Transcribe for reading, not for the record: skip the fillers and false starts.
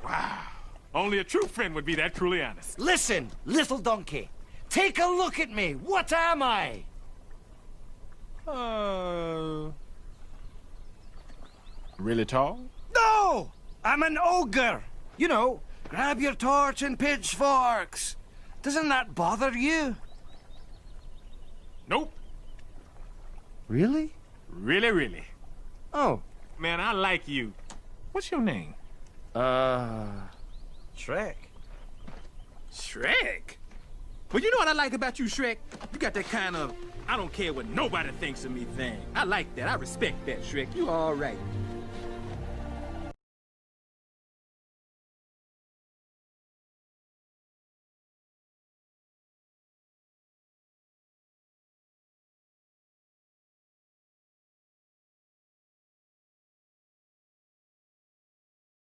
Wow. Only a true friend would be that truly honest. Listen, little donkey. Take a look at me. What am I? Really tall? No! I'm an ogre. You know, grab your torch and pitchforks. Doesn't that bother you? Nope. Really? Really, really. Oh. Man, I like you. What's your name? Shrek. Shrek? Well, you know what I like about you, Shrek? You got that kind of, I don't care what nobody thinks of me thing. I like that. I respect that, Shrek. You all right.